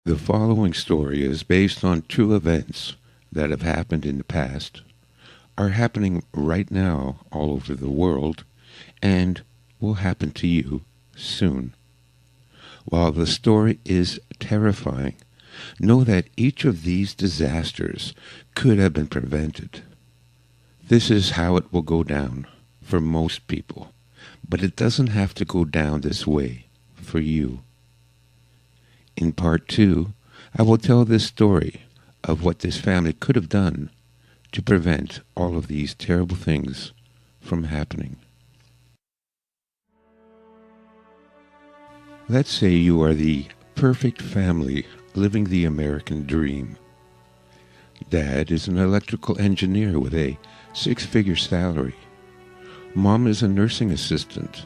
The following story is based on true events that have happened in the past, are happening right now all over the world, and will happen to you soon. While the story is terrifying, know that each of these disasters could have been prevented. This is how it will go down for most people, but it doesn't have to go down this way for you. In part 2, I will tell this story of what this family could have done to prevent all of these terrible things from happening. Let's say you are the perfect family living the American dream. Dad is an electrical engineer with a six-figure salary. Mom is a nursing assistant,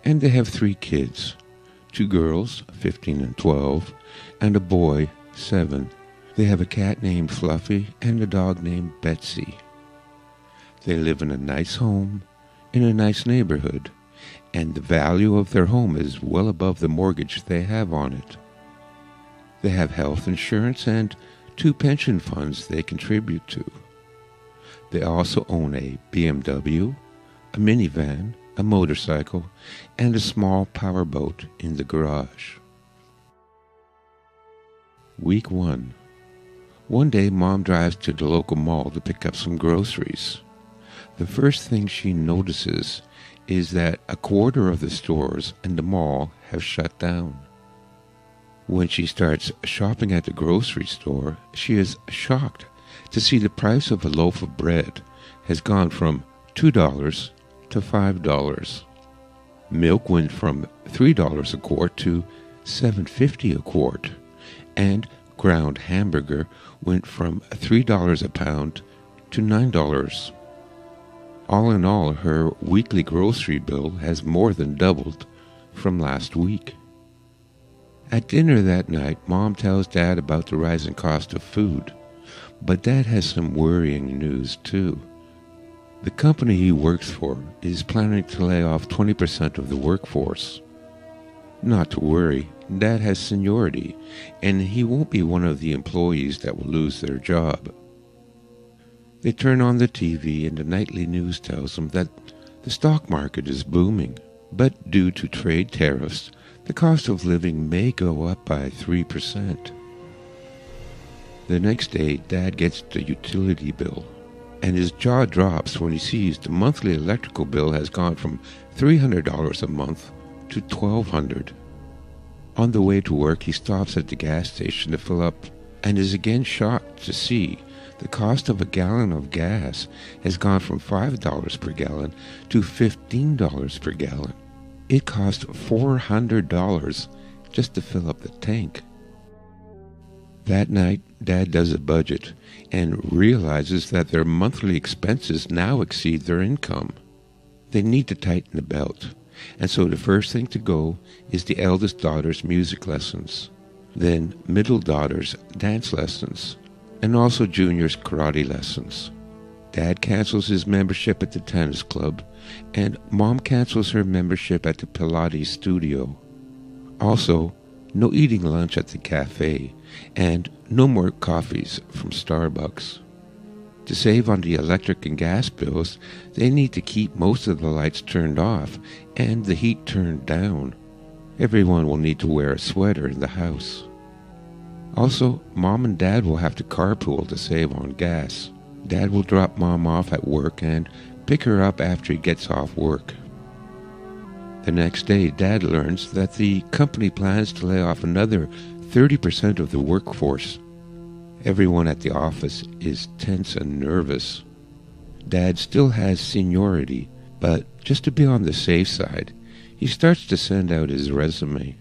and they have 3 kids. 2 girls, 15 and 12, and a boy, 7. They have a cat named Fluffy and a dog named Betsy. They live in a nice home, in a nice neighborhood, and the value of their home is well above the mortgage they have on it. They have health insurance and 2 pension funds they contribute to. They also own a BMW, a minivan, a motorcycle, and a small powerboat in the garage. Week 1. One day, Mom drives to the local mall to pick up some groceries. The first thing she notices is that a quarter of the stores in the mall have shut down. When she starts shopping at the grocery store, she is shocked to see the price of a loaf of bread has gone from $2 to $5. Milk went from $3 a quart to $7.50 a quart, and ground hamburger went from $3 a pound to $9. All in all, her weekly grocery bill has more than doubled from last week. At dinner that night, Mom tells Dad about the rising cost of food, but Dad has some worrying news too. The company he works for is planning to lay off 20% of the workforce. Not to worry, Dad has seniority, and he won't be one of the employees that will lose their job. They turn on the TV and the nightly news tells them that the stock market is booming, but due to trade tariffs, the cost of living may go up by 3%. The next day, Dad gets the utility bill, and his jaw drops when he sees the monthly electrical bill has gone from $300 a month to $1,200. On the way to work, he stops at the gas station to fill up and is again shocked to see the cost of a gallon of gas has gone from $5 per gallon to $15 per gallon. It costs $400 just to fill up the tank. That night, Dad does a budget and realizes that their monthly expenses now exceed their income. They need to tighten the belt, and so the first thing to go is the eldest daughter's music lessons, then middle daughter's dance lessons, and also Junior's karate lessons. Dad cancels his membership at the tennis club, and Mom cancels her membership at the Pilates studio. Also, no eating lunch at the cafe, and no more coffees from Starbucks. To save on the electric and gas bills, they need to keep most of the lights turned off and the heat turned down. Everyone will need to wear a sweater in the house. Also, Mom and Dad will have to carpool to save on gas. Dad will drop Mom off at work and pick her up after he gets off work. The next day, Dad learns that the company plans to lay off another 30% of the workforce. Everyone at the office is tense and nervous. Dad still has seniority, but just to be on the safe side, he starts to send out his resume.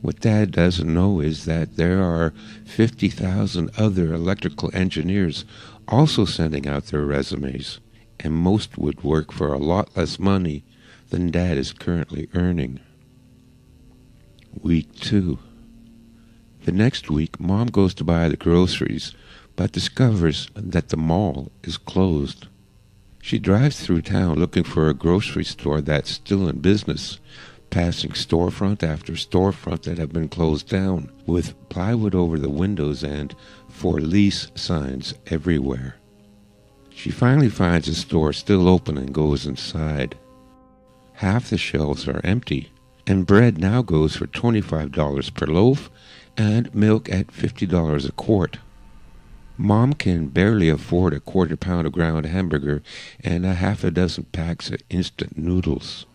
What Dad doesn't know is that there are 50,000 other electrical engineers also sending out their resumes, and most would work for a lot less money than Dad is currently earning. Week 2. The next week, Mom goes to buy the groceries, but discovers that the mall is closed. She drives through town looking for a grocery store that's still in business, passing storefront after storefront that have been closed down, with plywood over the windows and for lease signs everywhere. She finally finds a store still open and goes inside. Half the shelves are empty, and bread now goes for $25 per loaf and milk at $50 a quart. Mom can barely afford a quarter-pound of ground hamburger and a half a dozen packs of instant noodles.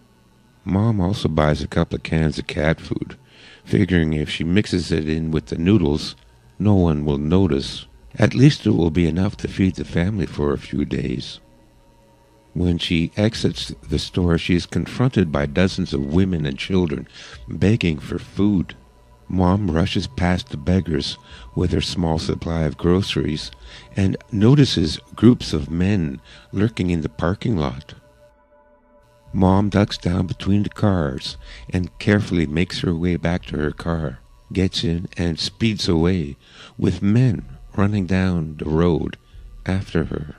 Mom also buys a couple of cans of cat food, figuring if she mixes it in with the noodles, no one will notice. At least it will be enough to feed the family for a few days. When she exits the store, she is confronted by dozens of women and children begging for food. Mom rushes past the beggars with her small supply of groceries and notices groups of men lurking in the parking lot. Mom ducks down between the cars and carefully makes her way back to her car, gets in and speeds away, with men running down the road after her.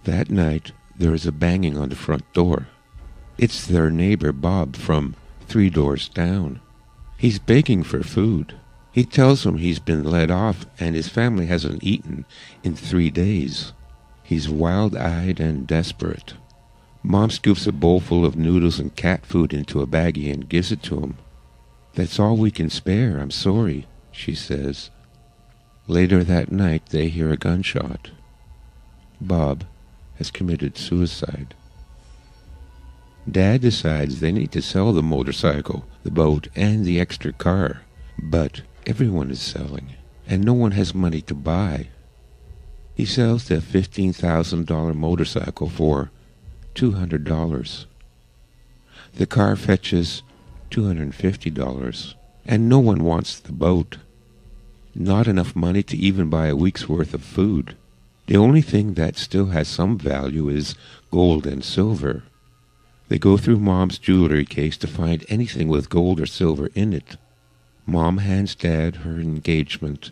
That night, there is a banging on the front door. It's their neighbor Bob from 3 doors down. He's begging for food. He tells them he's been let off and his family hasn't eaten in 3 days. He's wild-eyed and desperate. Mom scoops a bowl full of noodles and cat food into a baggie and gives it to him. "That's all we can spare, I'm sorry," she says. Later that night, they hear a gunshot. Bob has committed suicide. Dad decides they need to sell the motorcycle, the boat, and the extra car. But everyone is selling, and no one has money to buy. He sells the $15,000 motorcycle for $200. The car fetches $250, and no one wants the boat. Not enough money to even buy a week's worth of food. The only thing that still has some value is gold and silver. They go through Mom's jewelry case to find anything with gold or silver in it. Mom hands Dad her engagement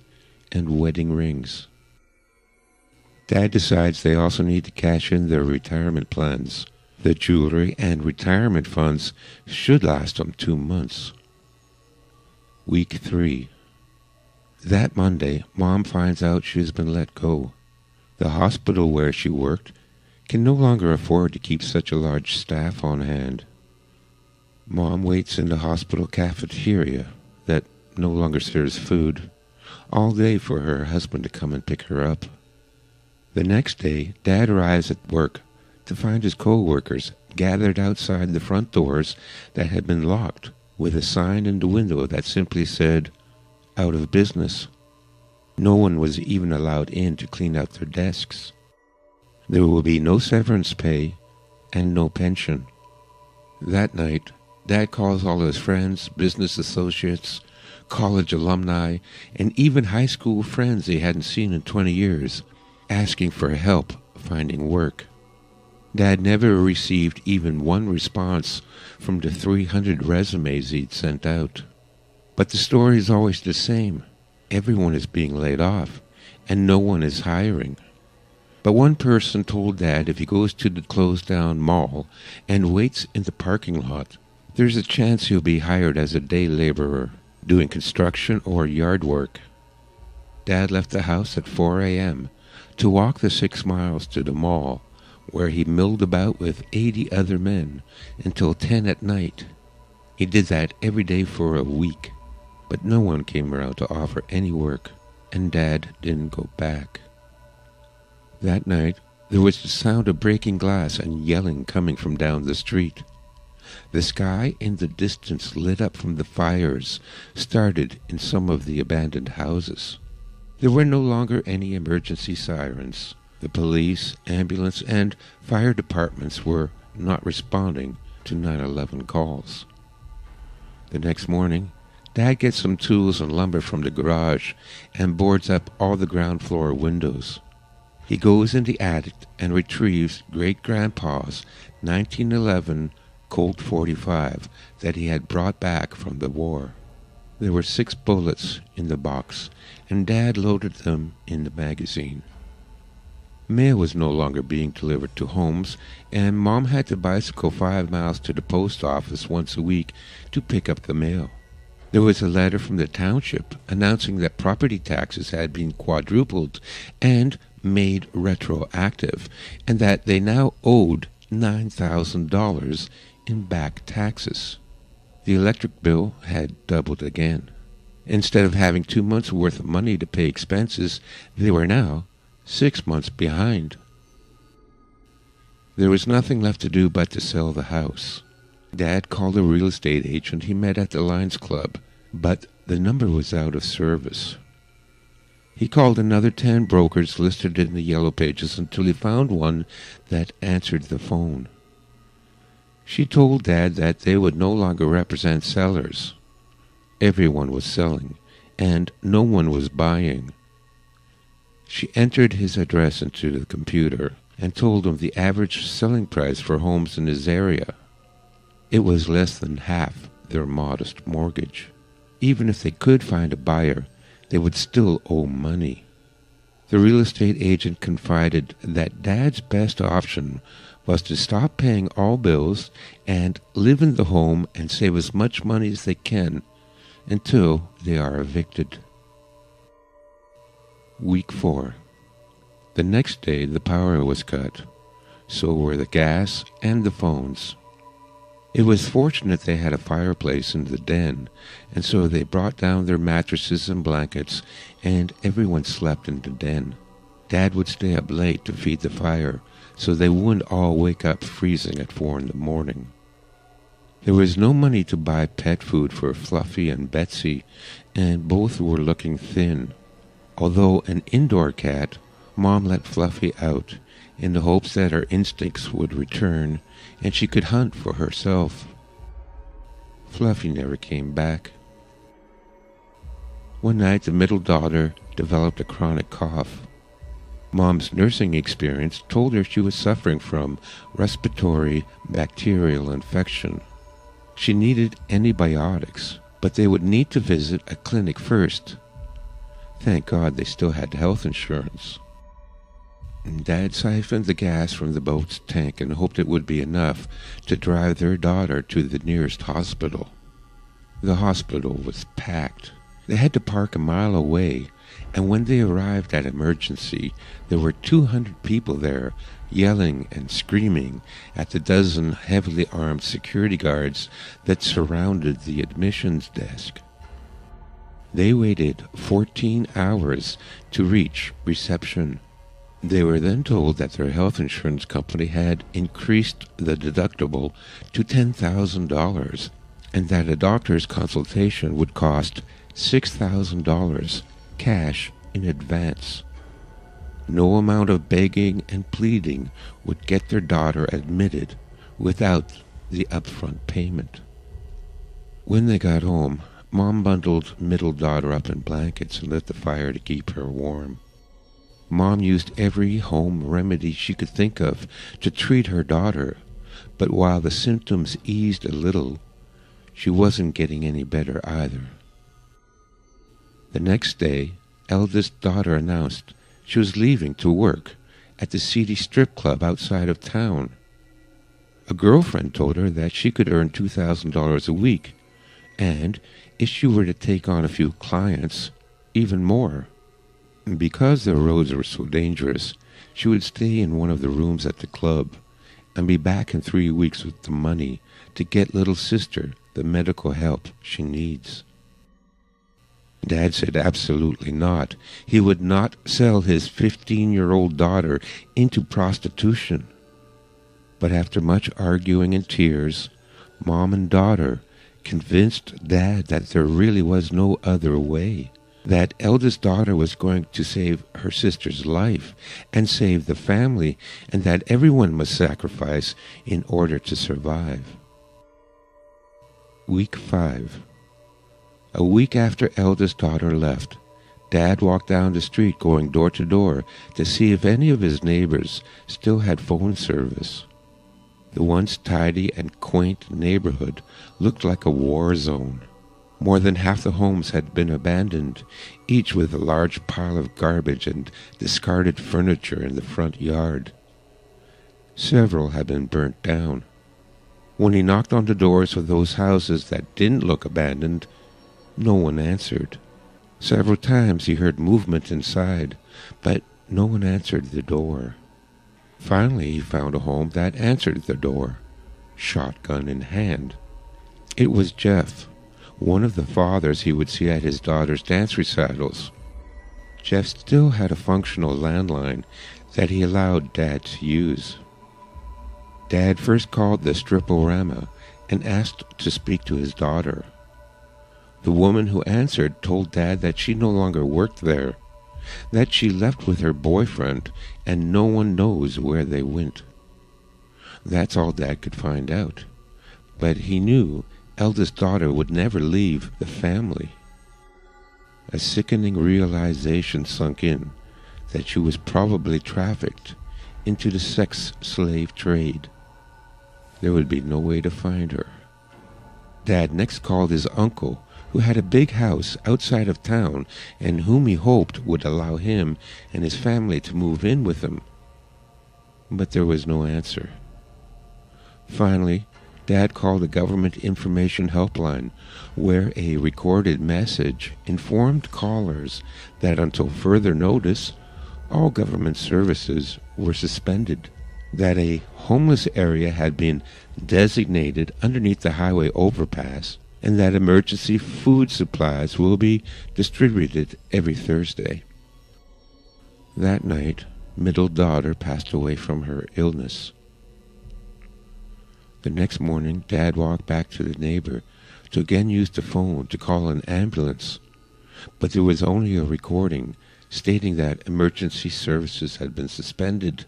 and wedding rings. Dad decides they also need to cash in their retirement plans. The jewelry and retirement funds should last them 2 months. Week 3. That Monday, Mom finds out she has been let go. The hospital where she worked can no longer afford to keep such a large staff on hand. Mom waits in the hospital cafeteria that no longer serves food all day for her husband to come and pick her up. The next day, Dad arrives at work to find his co-workers gathered outside the front doors that had been locked, with a sign in the window that simply said, "Out of business." No one was even allowed in to clean out their desks. There will be no severance pay and no pension. That night, Dad calls all his friends, business associates, college alumni, and even high school friends he hadn't seen in 20 years, asking for help finding work. Dad never received even one response from the 300 resumes he'd sent out. But the story is always the same. Everyone is being laid off, and no one is hiring. But one person told Dad if he goes to the closed-down mall and waits in the parking lot, there's a chance he'll be hired as a day laborer, doing construction or yard work. Dad left the house at 4 a.m. to walk the 6 miles to the mall, where he milled about with 80 other men until 10 at night. He did that every day for a week. But no one came around to offer any work, and Dad didn't go back. That night, there was the sound of breaking glass and yelling coming from down the street. The sky in the distance lit up from the fires started in some of the abandoned houses. There were no longer any emergency sirens. The police, ambulance, and fire departments were not responding to 911 calls. The next morning, Dad gets some tools and lumber from the garage and boards up all the ground floor windows. He goes in the attic and retrieves Great-Grandpa's 1911 Colt .45 that he had brought back from the war. There were 6 bullets in the box, and Dad loaded them in the magazine. Mail was no longer being delivered to homes, and Mom had to bicycle 5 miles to the post office once a week to pick up the mail. There was a letter from the township announcing that property taxes had been quadrupled and made retroactive, and that they now owed $9,000 in back taxes. The electric bill had doubled again. Instead of having 2 months' worth of money to pay expenses, they were now 6 months behind. There was nothing left to do but to sell the house. Dad called a real estate agent he met at the Lions Club, but the number was out of service. He called another 10 brokers listed in the Yellow Pages until he found one that answered the phone. She told Dad that they would no longer represent sellers. Everyone was selling, and no one was buying. She entered his address into the computer and told him the average selling price for homes in his area. It was less than half their modest mortgage. Even if they could find a buyer, they would still owe money. The real estate agent confided that Dad's best option was to stop paying all bills and live in the home and save as much money as they can until they are evicted. Week 4. The next day the power was cut. So were the gas and the phones. It was fortunate they had a fireplace in the den, and so they brought down their mattresses and blankets, and everyone slept in the den. Dad would stay up late to feed the fire, so they wouldn't all wake up freezing at 4 in the morning. There was no money to buy pet food for Fluffy and Betsy, and both were looking thin. Although an indoor cat, Mom let Fluffy out in the hopes that her instincts would return and she could hunt for herself. Fluffy never came back. One night the middle daughter developed a chronic cough. Mom's nursing experience told her she was suffering from respiratory bacterial infection. She needed antibiotics, but they would need to visit a clinic first. Thank God they still had health insurance. Dad siphoned the gas from the boat's tank and hoped it would be enough to drive their daughter to the nearest hospital. The hospital was packed. They had to park a mile away, and when they arrived at emergency, there were 200 people there, yelling and screaming at the dozen heavily armed security guards that surrounded the admissions desk. They waited 14 hours to reach reception. They were then told that their health insurance company had increased the deductible to $10,000 and that a doctor's consultation would cost $6,000 cash in advance. No amount of begging and pleading would get their daughter admitted without the upfront payment. When they got home, Mom bundled middle daughter up in blankets and lit the fire to keep her warm. Mom used every home remedy she could think of to treat her daughter, but while the symptoms eased a little, she wasn't getting any better either. The next day, eldest daughter announced she was leaving to work at the seedy strip club outside of town. A girlfriend told her that she could earn $2,000 a week, and if she were to take on a few clients, even more. Because the roads were so dangerous, she would stay in one of the rooms at the club and be back in 3 weeks with the money to get little sister the medical help she needs. Dad said absolutely not. He would not sell his 15-year-old daughter into prostitution. But after much arguing and tears, Mom and daughter convinced Dad that there really was no other way, that eldest daughter was going to save her sister's life and save the family, and that everyone must sacrifice in order to survive. Week 5. A week after eldest daughter left, Dad walked down the street going door to door to see if any of his neighbors still had phone service. The once tidy and quaint neighborhood looked like a war zone. More than half the homes had been abandoned, each with a large pile of garbage and discarded furniture in the front yard. Several had been burnt down. When he knocked on the doors of those houses that didn't look abandoned, no one answered. Several times he heard movement inside, but no one answered the door. Finally, he found a home that answered the door, shotgun in hand. It was Jeff, one of the fathers he would see at his daughter's dance recitals. Jeff still had a functional landline that he allowed Dad to use. Dad first called the Strip-O-Rama and asked to speak to his daughter. The woman who answered told Dad that she no longer worked there, that she left with her boyfriend and no one knows where they went. That's all Dad could find out, but he knew eldest daughter would never leave the family. A sickening realization sunk in that she was probably trafficked into the sex slave trade. There would be no way to find her. Dad next called his uncle, who had a big house outside of town and whom he hoped would allow him and his family to move in with him. But there was no answer. Finally, Dad called the Government Information Helpline, where a recorded message informed callers that until further notice, all government services were suspended, that a homeless area had been designated underneath the highway overpass, and that emergency food supplies will be distributed every Thursday. That night, middle daughter passed away from her illness. The next morning, Dad walked back to the neighbor to again use the phone to call an ambulance, but there was only a recording stating that emergency services had been suspended.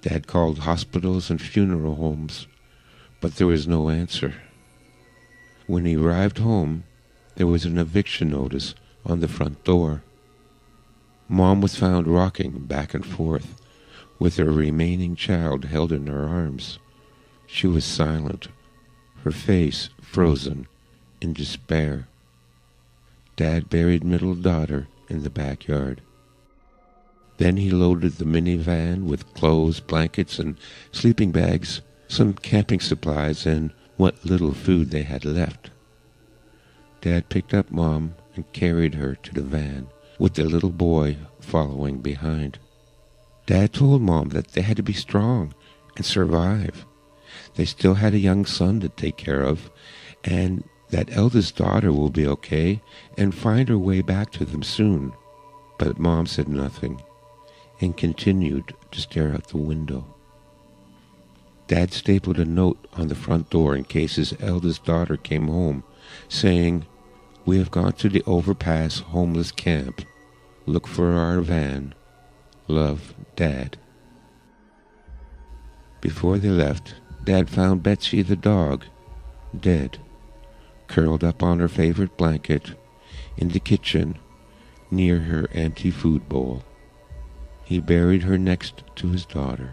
Dad called hospitals and funeral homes, but there was no answer. When he arrived home, there was an eviction notice on the front door. Mom was found rocking back and forth, with her remaining child held in her arms. She was silent, her face frozen in despair. Dad buried middle daughter in the backyard. Then he loaded the minivan with clothes, blankets, and sleeping bags, some camping supplies, and what little food they had left. Dad picked up Mom and carried her to the van, with the little boy following behind. Dad told Mom that they had to be strong and survive. They still had a young son to take care of, and that eldest daughter will be okay and find her way back to them soon. But Mom said nothing and continued to stare out the window. Dad stapled a note on the front door in case his eldest daughter came home, saying, "We have gone to the overpass homeless camp. Look for our van. Love, Dad." Before they left, Dad found Betsy the dog, dead, curled up on her favorite blanket in the kitchen near her empty food bowl. He buried her next to his daughter.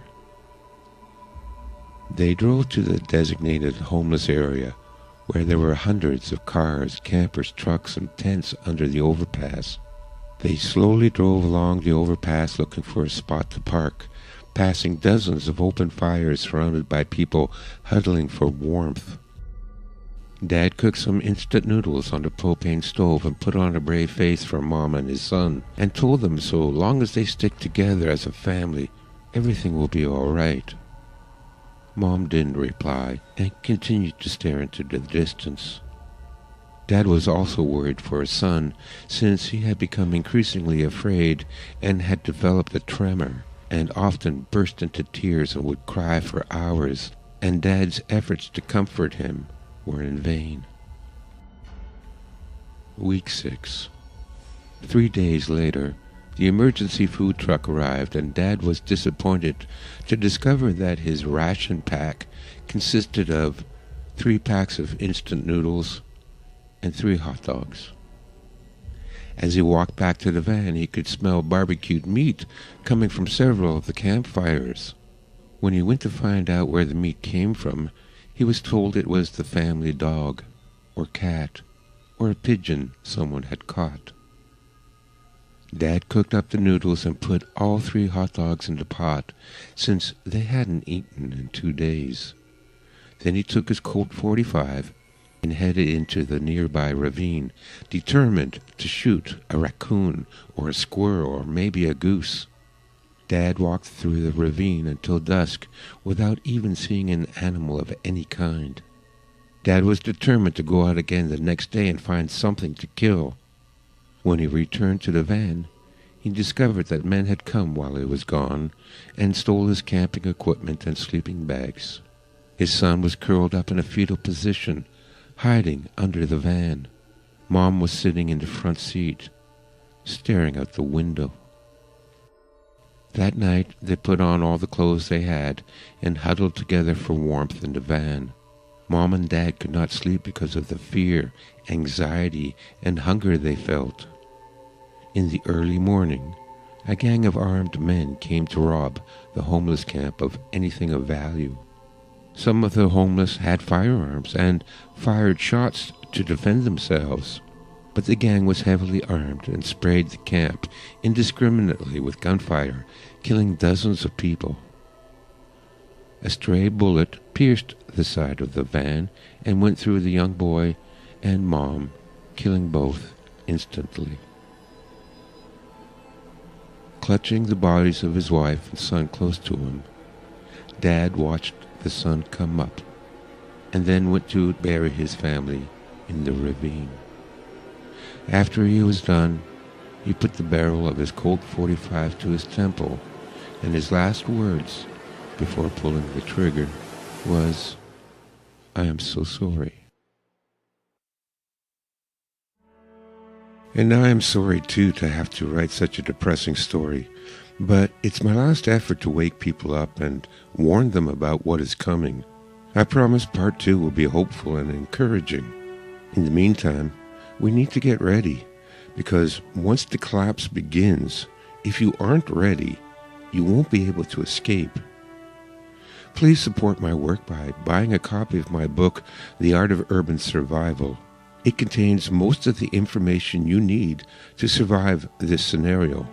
They drove to the designated homeless area, where there were hundreds of cars, campers, trucks, and tents under the overpass. They slowly drove along the overpass looking for a spot to park, passing dozens of open fires surrounded by people huddling for warmth. Dad cooked some instant noodles on the propane stove and put on a brave face for Mom and his son, and told them so long as they stick together as a family, everything will be all right. Mom didn't reply and continued to stare into the distance. Dad was also worried for his son, since he had become increasingly afraid and had developed a tremor, and often burst into tears and would cry for hours, and Dad's efforts to comfort him were in vain. Week 6. 3 days later, the emergency food truck arrived, and Dad was disappointed to discover that his ration pack consisted of 3 packs of instant noodles and 3 hot dogs. As he walked back to the van, he could smell barbecued meat coming from several of the campfires. When he went to find out where the meat came from, he was told it was the family dog, or cat, or a pigeon someone had caught. Dad cooked up the noodles and put all 3 hot dogs in the pot, since they hadn't eaten in 2 days. Then he took his Colt 45 and headed into the nearby ravine, determined to shoot a raccoon or a squirrel or maybe a goose. Dad walked through the ravine until dusk without even seeing an animal of any kind. Dad was determined to go out again the next day and find something to kill. When he returned to the van, he discovered that men had come while he was gone and stole his camping equipment and sleeping bags. His son was curled up in a fetal position, hiding under the van. Mom was sitting in the front seat, staring out the window. That night, they put on all the clothes they had and huddled together for warmth in the van. Mom and Dad could not sleep because of the fear, anxiety, and hunger they felt. In the early morning, a gang of armed men came to rob the homeless camp of anything of value. Some of the homeless had firearms and fired shots to defend themselves, but the gang was heavily armed and sprayed the camp indiscriminately with gunfire, killing dozens of people. A stray bullet pierced the side of the van and went through the young boy and Mom, killing both instantly. Clutching the bodies of his wife and son close to him, Dad watched the sun come up and then went to bury his family in the ravine. After he was done, he put the barrel of his Colt 45 to his temple, and his last words before pulling the trigger was, "I am so sorry." And I am sorry too to have to write such a depressing story, but it's my last effort to wake people up and warn them about what is coming. I promise part 2 will be hopeful and encouraging. In the meantime, we need to get ready, because once the collapse begins, if you aren't ready, you won't be able to escape. Please support my work by buying a copy of my book, The Art of Urban Survival. It contains most of the information you need to survive this scenario.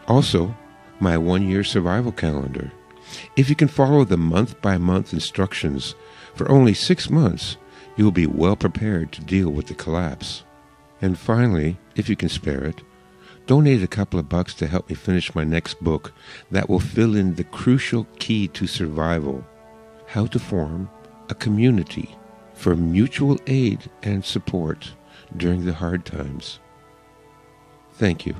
Also, my 1-year survival calendar. If you can follow the month-by-month instructions for only 6 months, you will be well prepared to deal with the collapse. And finally, if you can spare it, donate a couple of bucks to help me finish my next book that will fill in the crucial key to survival: how to form a community for mutual aid and support during the hard times. Thank you.